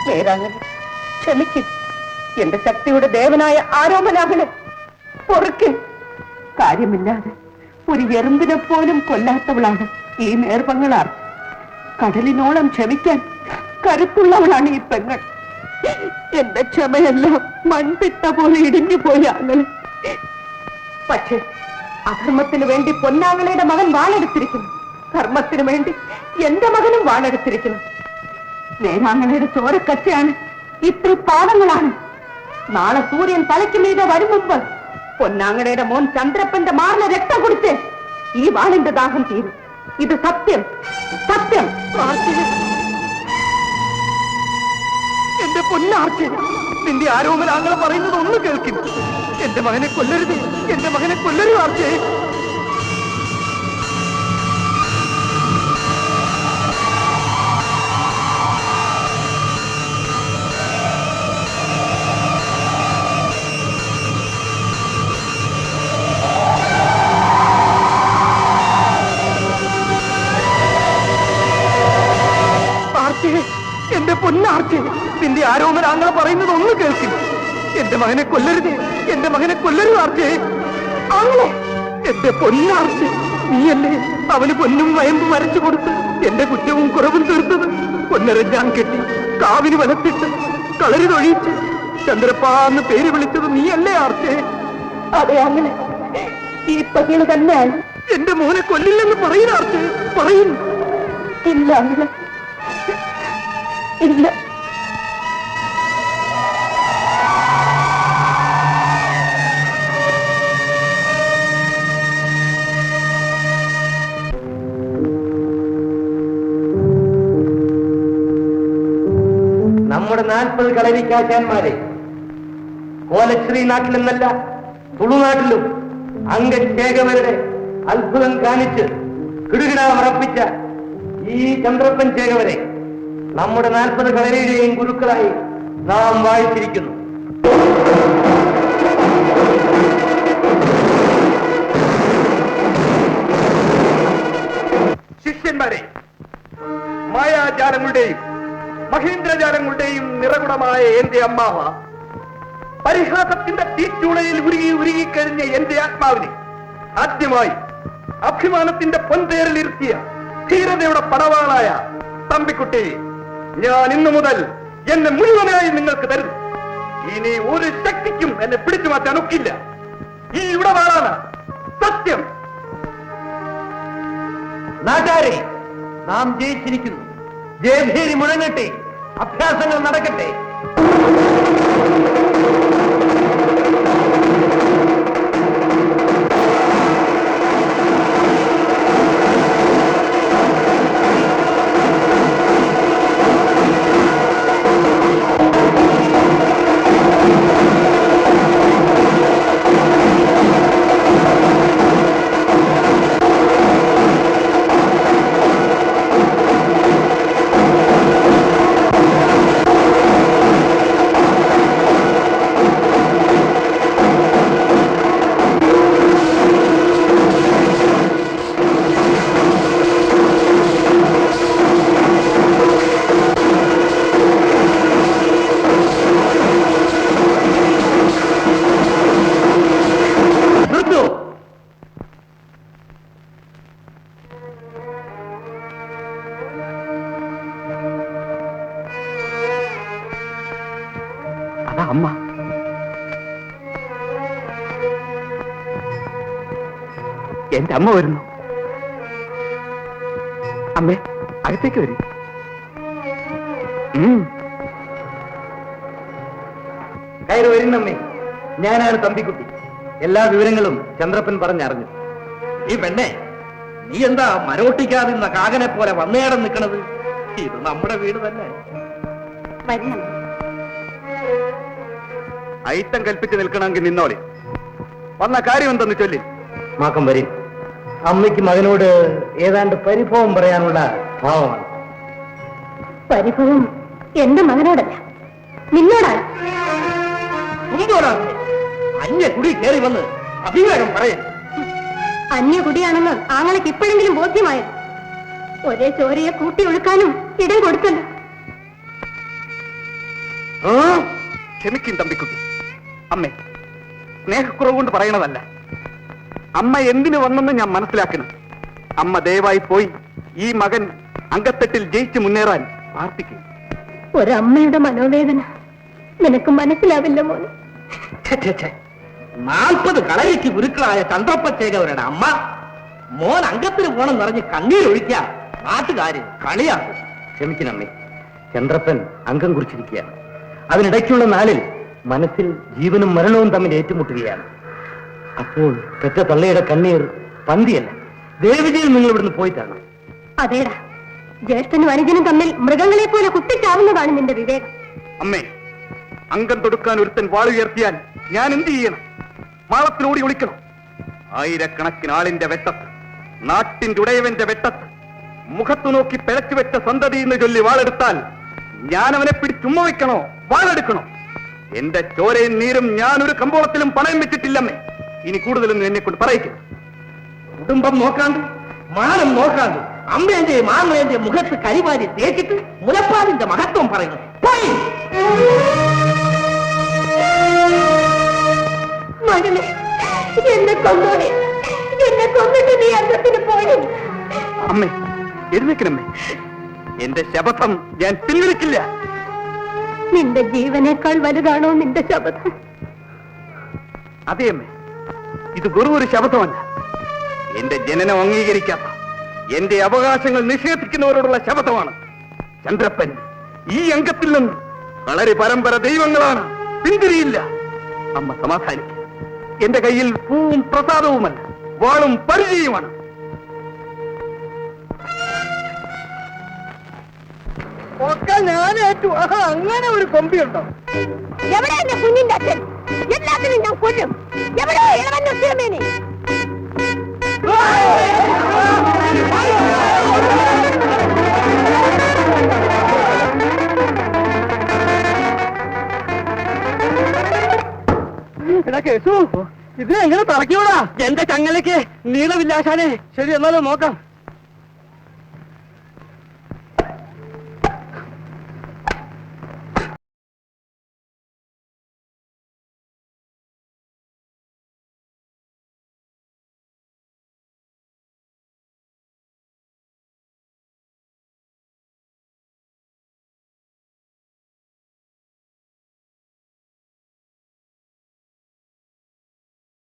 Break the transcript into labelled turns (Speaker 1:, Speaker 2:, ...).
Speaker 1: നേരാങ്ങനെ ക്ഷമിക്കും. എന്റെ ശക്തിയുടെ ദേവനായ ആരോമനാകളെ പൊറുക്കിൻ. കാര്യമില്ലാതെ ഒരു എറുമ്പിനെ പോലും കൊല്ലാത്തവളാണ് ഈ നേർപങ്ങളാർ. കടലിനോളം ക്ഷമിക്കാൻ കരുത്തുള്ളവളാണ് ഈ പെങ്ങൾ. എന്റെ ക്ഷമയെല്ലാം മൺപിട്ട പോലെ ഇടിഞ്ഞു പോയ ആങ്ങളെ. പക്ഷേ അധർമ്മത്തിന് വേണ്ടി പൊന്നാങ്ങളയുടെ മകൻ വാളെടുത്തിരിക്കുന്നു. ധർമ്മത്തിന് വേണ്ടി എന്റെ മകനും വാളെടുത്തിരിക്കുന്നു. നേരാങ്ങളയുടെ ചോരക്കച്ചയാണ്. ഇത്ര പാദങ്ങളാണ്. നാളെ സൂര്യൻ തലയ്ക്ക് മീതെ വരും മുമ്പ് പൊന്നാങ്ങളയുടെ മോൻ ചന്ദ്രപ്പന്റെ മാറിലെ രക്തം കുടിച്ച് ഈ വാളിന്റെ ദാഹം തീരും. ഇത് സത്യം, സത്യം. എന്റെ പൊന്നാർച്ച, നിന്റെ ആരോമനാങ്ങളെ പറയുന്നത് ഒന്ന് കേൾക്കുന്നു. എന്റെ മകനെ കൊല്ലരുത്, എന്റെ മകനെ കൊല്ലരുത് ആർച്ചേ. എന്റെ പൊന്നാർച്ചേ, നിന്റെ ആരോമനാങ്ങളെ പറയുന്നത് ഒന്ന് കേൾക്കുന്നു. എന്റെ മകനെ കൊല്ലരുത്, എന്റെ മകനെ കൊല്ലരുത് ആർച്ചേ. ആങ്ങളെ, എന്റെ പൊന്നാർച്ചേ, നീയല്ലേ അവന് പൊന്നും വയമ്പും വരച്ചു കൊടുത്ത് എന്റെ കുറ്റവും കുറവും തീർത്തത്? പൊന്നരഞ്ഞാൻ കെട്ടി കാവിന് വലത്തിട്ട് കളരി തൊഴിച്ച് ചന്ദ്രപ്പാന്ന് പേര് വിളിച്ചത് നീയല്ലേ ആർച്ചേ? അതെ അങ്ങനെ ഈ പകല് തന്നെയാണ്. എന്റെ മോനെ കൊല്ലില്ലെന്ന് പറയുന്ന ആർച്ചേ, പറയുന്നു. ഇല്ല അങ്ങനെ ഇല്ല. നമ്മുടെ 40 കളരിക്കാശാന്മാരെ കോലശ്രീ നാട്ടിലെന്നല്ല തുളുനാട്ടിലും അംഗശേഖവരുടെ അത്ഭുതം കാണിച്ച് കിടുകിട ഉറപ്പിച്ച ഈ ചന്ദ്രപ്പൻ ചേകവരെ നമ്മുടെ 40 കളരിയുടെയും ഗുരുക്കളായി നാം വായിച്ചിരിക്കുന്നു. ശിഷ്യന്മാരെ, മായാജാലങ്ങളുടെയും മഹേന്ദ്രജാലങ്ങളുടെയും നിറകുടമായ എന്റെ അമ്മാവ, പരിഹാസത്തിന്റെ തീച്ചൂളയിൽ ഉരുകിക്കഴിഞ്ഞ എന്റെ ആത്മാവിനെ ആദ്യമായി അഭിമാനത്തിന്റെ പൊൻതേരിലിരുത്തിയ ധീരതയുടെ പടവാളായ തമ്പിക്കുട്ടി, ഞാൻ ഇന്നു മുതൽ എന്നെ മുഴുവനായി നിങ്ങൾക്ക് തരുന്നു. ഇനി ഒരു ശക്തിക്കും എന്നെ പിടിച്ചു മാറ്റാൻ ഒക്കില്ല. ഈ ഉടവാളാണ് സത്യം. നാട്ടാരെ, നാം ജയിച്ചിരിക്കുന്നു. ജയഭേരി മുഴങ്ങട്ടെ, അഭ്യാസങ്ങൾ നടക്കട്ടെ. അമ്മ, എന്റെ അമ്മ വരുന്നു. അമ്മേ, അകത്തേക്ക് വരും. കയറി വരുന്നമ്മേ. ഞാനാണ് തമ്പിക്കുട്ടി. എല്ലാ വിവരങ്ങളും ചന്ദ്രപ്പൻ പറഞ്ഞറിഞ്ഞു. ഈ പെണ്ണെ, നീ എന്താ മരോട്ടിക്കാതിരുന്ന കാകനെ പോലെ വന്നേടം നിൽക്കണത്? ഇത് നമ്മുടെ വീട് തന്നെ. ഐത്തം കൽപ്പിച്ച് നിൽക്കണമെങ്കിൽ നിന്നോളി. വന്ന കാര്യം എന്തെന്ന് ചൊല്ലി. മാക്കം വരും. അമ്മയ്ക്ക് മകനോട് ഏതാണ്ട് പരിഭവം പറയാനുള്ള ഭാവമാണ്. പരിഭവം എന്റെ മകനോടല്ല, നിന്നോടാണ്. അന്യകുടി കയറി വന്ന് അഭിവേഗം പറയും. അന്യകുടിയാണെന്ന് ആങ്ങളക്ക് ഇപ്പോഴെങ്കിലും ബോധ്യമായത്.
Speaker 2: ഒരേ ചോരയെ കൂട്ടി ഒഴുക്കാനും ഇടം കൊടുക്കല്ലോ.
Speaker 1: ക്ഷമിക്കും തമ്പിക്കുട്ടി. അമ്മേ, സ്നേഹക്കുറവ് കൊണ്ട് പറയണതല്ല. അമ്മ എന്തിനു വന്നെന്ന് ഞാൻ മനസ്സിലാക്കണം. അമ്മ ദയവായി പോയി ഈ മകൻ അങ്കത്തെട്ടിൽ ജയിച്ചു മുന്നേറാൻ പ്രാർത്ഥിക്കും.
Speaker 2: ഒരമ്മയുടെ മനോവേദന നിനക്ക് മനസ്സിലാവില്ല മോനെ.
Speaker 3: 40 കളരിക്ക് ഗുരുക്കളായ ചന്ദ്രപ്പച്ചേകവരുടെ അമ്മ മോൻ അംഗത്തിന് പോണം നിറഞ്ഞ് കണ്ണീരൊഴിക്ക നാട്ടുകാര് കളിയാക്കും.
Speaker 4: ക്ഷമിക്കണമ്മേ, ചന്ദ്രപ്പൻ അംഗം കുറിച്ചിരിക്കുകയാണ്. അതിനിടയ്ക്കുള്ള നാളിൽ മനസ്സിൽ ജീവനും മരണവും തമ്മിൽ ഏറ്റുമുട്ടുകയാണ്. അപ്പോൾ പെറ്റ തള്ളയുടെ കണ്ണീർ പന്തിയല്ല. ദേവജിയിൽ നിങ്ങൾ ഇവിടുന്ന് പോയിട്ടാണ്.
Speaker 2: അതേടാ, ജ്യേഷ്ഠനും അനുജനും തമ്മിൽ മൃഗങ്ങളെ പോലെ കുത്തിച്ചാവുന്നതാണ് നിന്റെ വിവേകം.
Speaker 1: അമ്മേ, അംഗം തൊടുക്കാൻ ഒരുത്തൻ വാളുയർത്തിയാൽ ഞാൻ എന്ത് ചെയ്യണം? മാളത്തിനോടി ഒളിക്കണം? ആയിരക്കണക്കിന് ആളിന്റെ വെട്ടത്ത്, നാട്ടിന്റെ ഉടയവന്റെ വെട്ടത്ത് മുഖത്തു നോക്കി പിഴച്ചു വെച്ച സന്തതി എന്ന് ചൊല്ലി വാളെടുത്താൽ ഞാൻ അവനെ പിടിച്ചുമ്മ വെക്കണോ, വാളെടുക്കണോ? എന്റെ ചോരയും നീരും ഞാനൊരു കമ്പോളത്തിലും പണയം വെച്ചിട്ടില്ലമ്മേ. ഇനി കൂടുതലൊന്നും എന്നെ കൊണ്ട് പറയിക്കും.
Speaker 3: കുടുംബം നോക്കാണ്ട്, മാനം നോക്കാണ്ട് അമ്മേന്റെയും മാമേന്റെയും മുഖത്ത് കരിവാരി തേച്ചിട്ട് മുലപ്പാലിന്റെ മഹത്വം പറയുന്നു. പോയി
Speaker 2: മകനെ, എന്നെ കൊന്നോളെ. എന്നെ കൊന്നിട്ട് നീ അംഗത്തിന് പോയും.
Speaker 1: അമ്മേ, എഴുന്നേക്കണമ്മേ. എന്റെ ശപഥം ഞാൻ പിൻവലിക്കില്ല.
Speaker 2: നിന്റെ ജീവനേക്കാൾ വലുതാണോ നിന്റെ ശപഥം?
Speaker 1: അതെ അമ്മേ, ഇത് വെറും ഒരു ശപഥമല്ല. എന്റെ ജനനം അംഗീകരിക്കാത്ത, എന്റെ അവകാശങ്ങൾ നിഷേധിക്കുന്നവരോടുള്ള ശപഥമാണ്. ചന്ദ്രപ്പൻ ഈ അംഗത്തിൽ നിന്ന് വളരെ പരമ്പര ദൈവങ്ങളാണ്, പിന്തിരിയില്ല. അമ്മ സമാധാനിക്കും. എന്റെ കയ്യിൽ പൂവും പ്രസാദവുമല്ല, വാളും പരിചയമാണ്. ഒക്കെ ഞാനേറ്റു. അങ്ങനെ ഒരു കൊമ്പിയുണ്ടോ?
Speaker 2: എവിടെ എന്റെ കുഞ്ഞിന്റെ അച്ഛൻ? എല്ലാത്തിനും ഞാൻ കൊല്ലും. എവിടെ ഇളവന്റെ ഉത്തരമേനി?
Speaker 1: എടാ കേസു, ഇത് എങ്ങനെ തറയ്ക്കൂടാ? എന്റെ ചങ്ങലയ്ക്ക് നീളമില്ലാശാനെ. ശരി, എന്നാലും നോക്കാം.